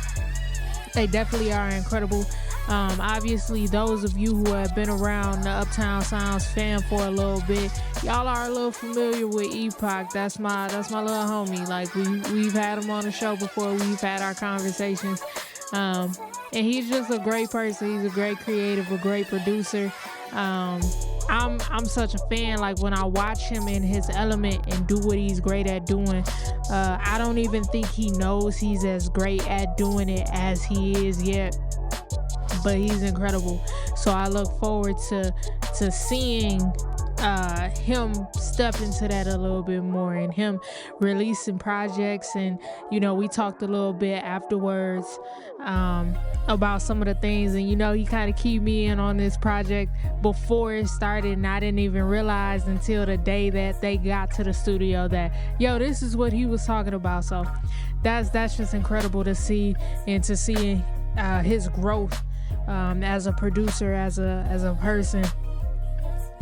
They definitely are incredible. Obviously, those of you who have been around the Uptown Sounds fan for a little bit, y'all are a little familiar with Epoch. That's my little homie. Like we've had him on the show before. We've had our conversations. And he's just a great person. He's a great creative, a great producer. I'm such a fan. Like when I watch him in his element and do what he's great at doing, I don't even think he knows he's as great at doing it as he is yet. But he's incredible. So I look forward to seeing him step into that a little bit more and him releasing projects. And we talked a little bit afterwards about some of the things, and he kind of keyed me in on this project before it started, and I didn't even realize until the day that they got to the studio that this is what he was talking about. So that's just incredible to see, and to see his growth as a producer, as a person.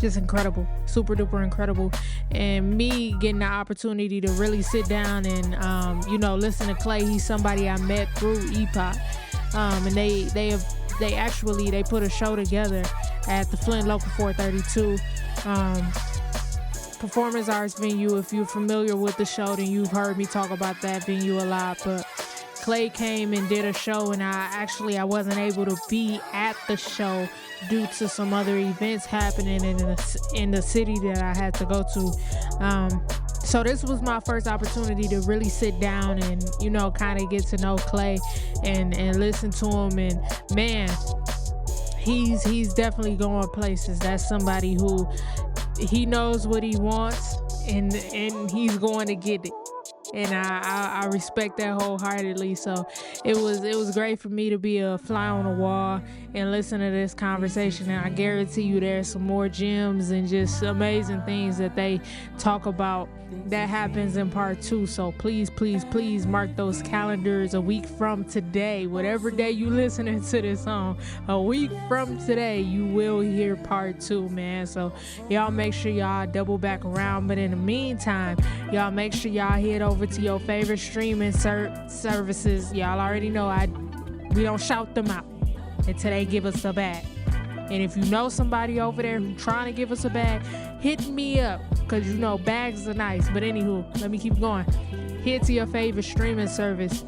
Just incredible, super duper incredible. And me getting the opportunity to really sit down and listen to Clay. He's somebody I met through Epoch, and they put a show together at the Flint Local 432 performance arts venue. If you're familiar with the show, then you've heard me talk about that venue a lot. But Clay came and did a show, and I wasn't able to be at the show due to some other events happening in the city that I had to go to. So this was my first opportunity to really sit down and kind of get to know Clay and listen to him. And man, he's definitely going places. That's somebody who he knows what he wants, and he's going to get it. And I respect that wholeheartedly. So it was great for me to be a fly on the wall and listen to this conversation. And I guarantee you there's some more gems and just amazing things that they talk about that happens in part 2. So please mark those calendars a week from today. Whatever day you listening to this song, a week from today, you will hear part 2, man. So y'all make sure y'all double back around. But in the meantime, y'all make sure y'all head over to your favorite streaming services. Y'all already know we don't shout them out until they give us a bag. And if you know somebody over there who's trying to give us a bag, hit me up, because bags are nice. But anywho, let me keep going. Head to your favorite streaming service.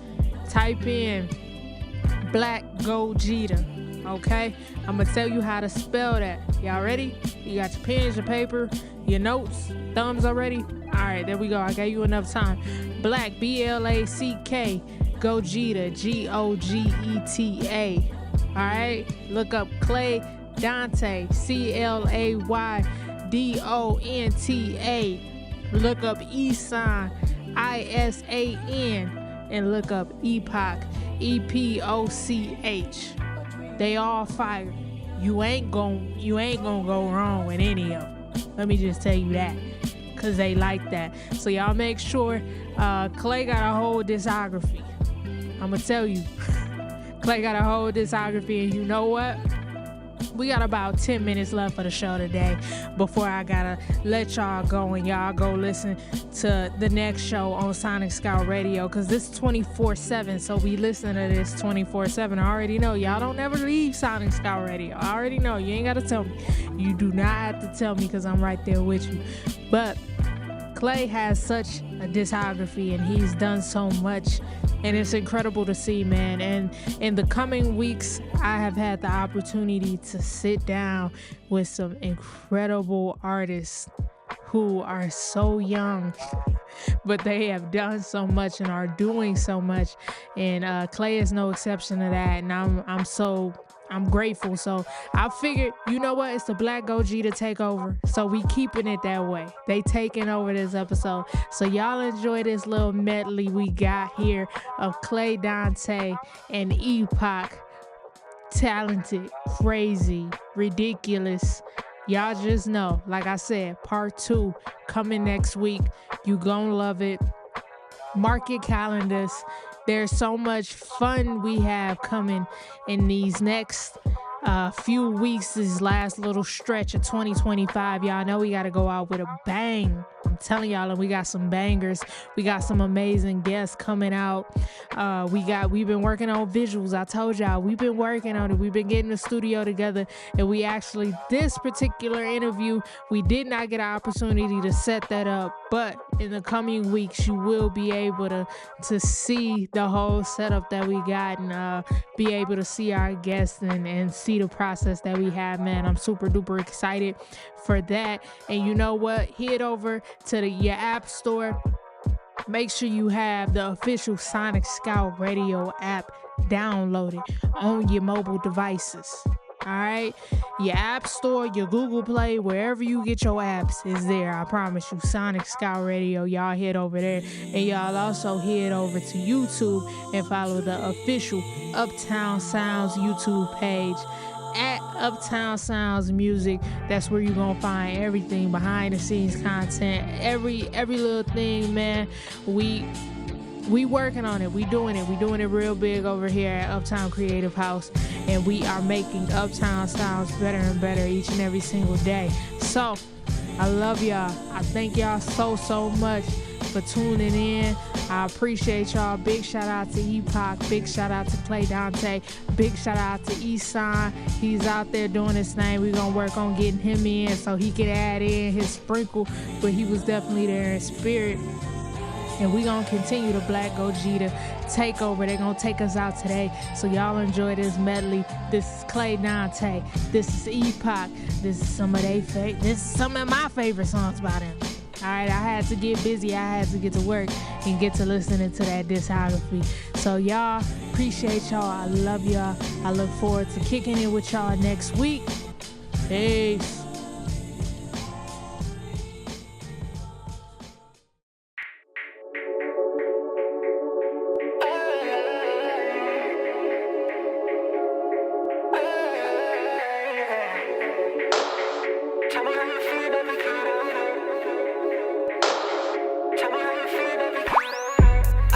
Type in Black Gogeta, okay? I'm going to tell you how to spell that. Y'all ready? You got your pens, your paper, your notes, thumbs already? All right, there we go. I gave you enough time. Black, B-L-A-C-K, Gogeta, Gogeta. All right? Look up Clay Donta, ClayDonta. Look up Isan, Isan, and look up Epoch, Epoch. They all fire. You ain't gonna go wrong with any of them. Let me just tell you that, cause they like that. So y'all make sure. Clay got a whole discography. I'ma tell you, Clay got a whole discography, and you know what? We got about 10 minutes left for the show today before I gotta let y'all go, and y'all go listen to the next show on Sonic Scout Radio, because this is 24/7, so we listen to this 24/7. I already know y'all don't never leave Sonic Scout Radio. I already know. You ain't gotta tell me. You do not have to tell me, because I'm right there with you. But Clay has such a discography, and he's done so much, and it's incredible to see, man. And in the coming weeks, I have had the opportunity to sit down with some incredible artists who are so young but they have done so much and are doing so much. And Clay is no exception to that. And I'm grateful. So I figured, you know what? It's the Black Gogeta Takeover. So we keeping it that way. They taking over this episode. So y'all enjoy this little medley we got here of Clay Donta and Epoch. Talented, crazy, ridiculous. Y'all just know, like I said, part 2 coming next week. You gonna love it. Mark your calendars. There's so much fun we have coming in these next few weeks, this last little stretch of 2025. Y'all know we got to go out with a bang. I'm telling y'all, and we got some bangers. We got some amazing guests coming out. We've been working on visuals. I told y'all, we've been working on it. We've been getting the studio together, and we actually, this particular interview, we did not get an opportunity to set that up, but in the coming weeks, you will be able to see the whole setup that we got and be able to see our guests and see the process that we have, man. I'm super duper excited for that. And you know what? Head over to your app store. Make sure you have the official Sonic Scout Radio app downloaded on your mobile devices. All right, your app store, your Google Play, wherever you get your apps is there. I promise you. Sonic Scout Radio. Y'all head over there, and y'all also head over to YouTube and follow the official Uptown Sounds YouTube page at Uptown Sounds Music. That's where you're gonna find everything, behind the scenes content, every little thing, man. We working on it. We doing it real big over here at Uptown Creative House, and we are making Uptown Sounds better and better each and every single day. So I love y'all. I thank y'all so much for tuning in. I appreciate y'all. Big shout out to Epoch. Big shout out to Clay Donta. Big shout out to Esan. He's out there doing his thing. We're gonna work on getting him in so he can add in his sprinkle, but he was definitely there in spirit. And we gonna continue the Black Gogeta Takeover. They're gonna take us out today. So y'all enjoy this medley. This is Clay Donta. This is Epoch. This is some of my favorite songs by them. Alright, I had to get busy. I had to get to work and get to listening to that discography. So y'all, appreciate y'all. I love y'all. I look forward to kicking it with y'all next week. Peace.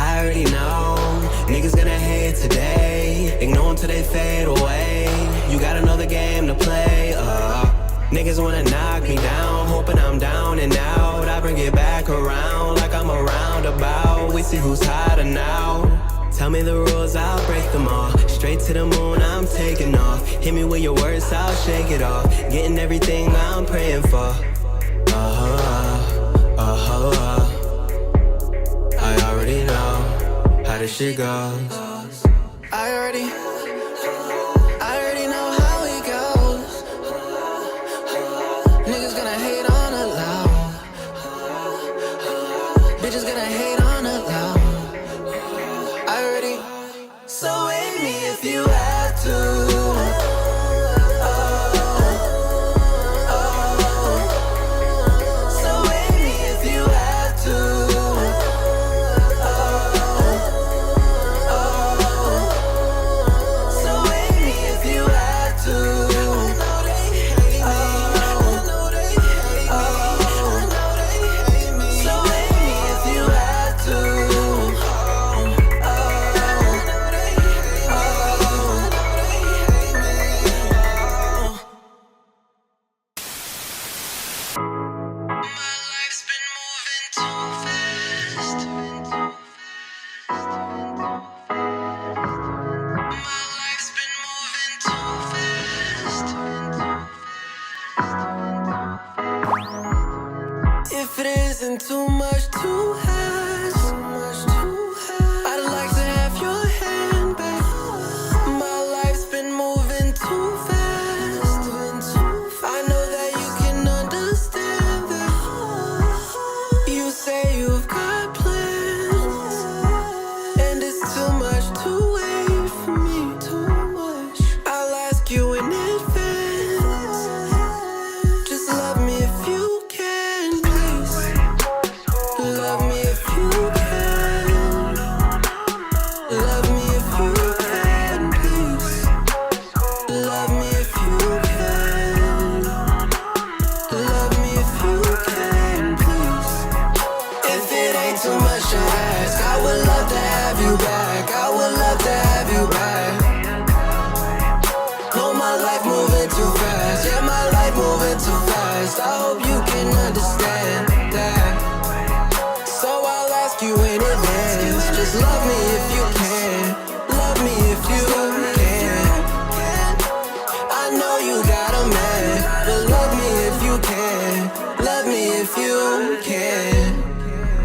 I already know niggas gonna hate today, ignore them till they fade away. You got another game to play. Niggas wanna knock me down, hoping I'm down and out. I bring it back around like I'm a roundabout. We see who's hotter now. Tell me the rules, I'll break them all. Straight to the moon, I'm taking off. Hit me with your words, I'll shake it off. Getting everything I'm praying for. I already know how this shit goes. I already know how it goes. Niggas gonna hate on the loud. Bitches gonna hate on the loud. I already. So hate me if you have to. Love me if you can. Love me if you can. I know you got a man, but love me if you can. Love me if you can.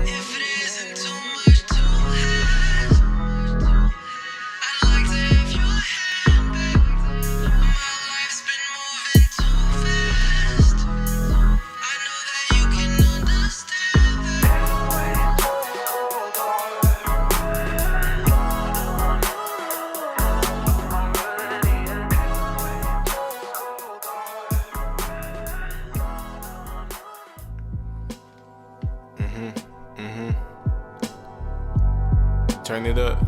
If it isn't too much to ask, I'd like to have your hand back. My life's been moving too fast. I know that you can understand that. Turn it up.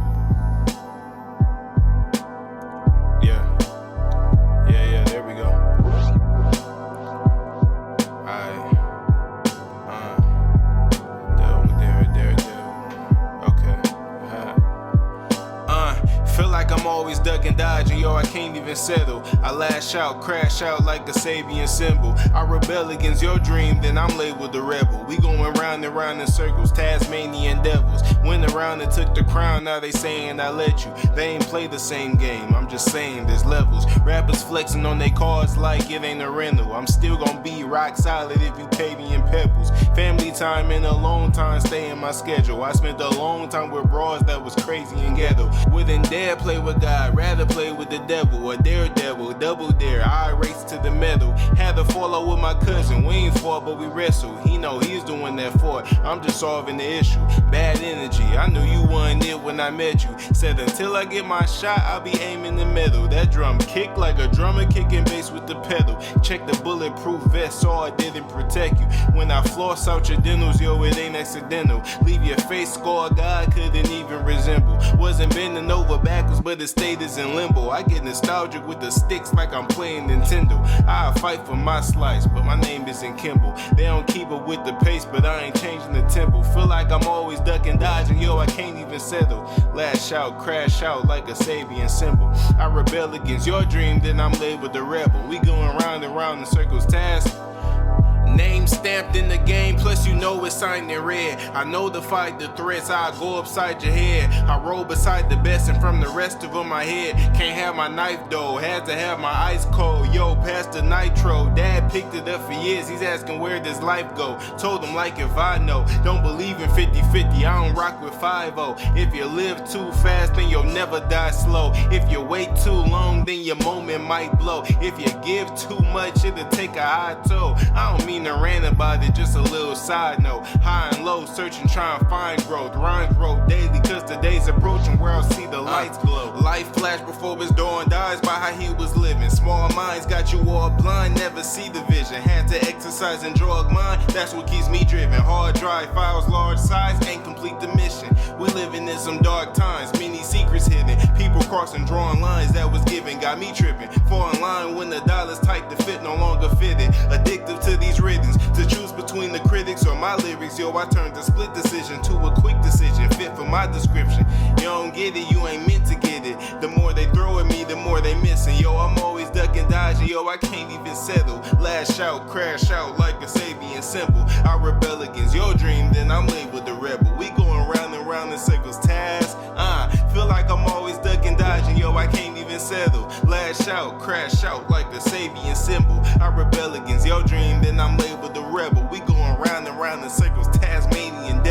Yeah, there we go. Alright. There. Okay. Feel like I'm always ducking, dodging, yo, I can't even settle. I lash out, crash out like a Sabian symbol. I rebel against your dream, then I'm labeled a rebel. We going round and round in circles, Tasmanian devils. Went around and took the crown, now they saying I let you. They ain't play the same game, I'm just saying there's levels. Rappers flexing on their cards like it ain't a rental. I'm still gonna be rock solid if you pay me in pebbles. Family time and alone time stay in my schedule. I spent a long time with broads that was crazy and ghetto. Wouldn't dare play with God, rather play with the devil. A daredevil, double dare, I race to the middle. Had to fall out with my cousin, we ain't fought but we wrestled. He know he's the one that fought, I'm just solving the issue. Bad energy, I knew you wasn't it when I met you. Said until I get my shot, I'll be aiming the middle. That drum kick like a drummer kicking bass with the pedal. Check the bulletproof vest so I didn't protect you. When I floss out your dentals, yo, it ain't accidental. Leave your face scar, God couldn't even resemble. Wasn't bending over backwards, but the state is in limbo. I get nostalgic with the sticks like I'm playing Nintendo. I fight for my slice, but my name isn't Kimball. They don't keep up with the pace, but I ain't changing the tempo. Feel like I'm always ducking, dodging, yo, I can't even settle. Lash out, crash out like a Sabian symbol. I rebel against your dream, then I'm labeled a rebel. We going round and round in circles, task. Name stamped in the game, plus you know it's signed in red. I know to fight the threats, I go upside your head. I roll beside the best and from the rest of them my head. Can't have my knife though, had to have my ice cold. Yo, pass the nitro, dad picked it up for years. He's asking where does life go? Told him like if I know, don't believe in 50-50, I don't rock with 5-0. If you live too fast, then you'll never die slow. If you wait too long, then your moment might blow. If you give too much, it'll take a high toll. I don't mean to rant about it, just a little side note. High and low, searching, trying to find growth. Rhymes grow daily, cause the day's approaching where I'll see the lights glow. Life flashed before his dawn, dies by how he was living. Small minds got you all blind, never see the vision. Had to exercise and drug mind, that's what keeps me driven. Hard drive files, large size, ain't complete the mission. We living in some dark times, many secrets hidden. People crossing, drawing lines that was given, got me tripping. Fall in line when the dollar's tight, the fit no longer fitted. Addictive to these rhythms. To choose between the critics or my lyrics, yo, I turned a split decision to a quick decision, fit for my description. You don't get it, you ain't meant to get it. The more they throw at me, the more they missing. Yo, I'm always ducking, dodging, yo, I can't even settle. Lash out, crash out like a Sabian symbol. I rebel against your dream, then I'm labeled a rebel. We going round and round in circles, task. Feel like I'm always ducking, dodging, yo, I can't even settle. Lash out, crash out like a Sabian symbol. I rebel against your dream, then I'm labeled a rebel. We going round and round in circles, Tasmanian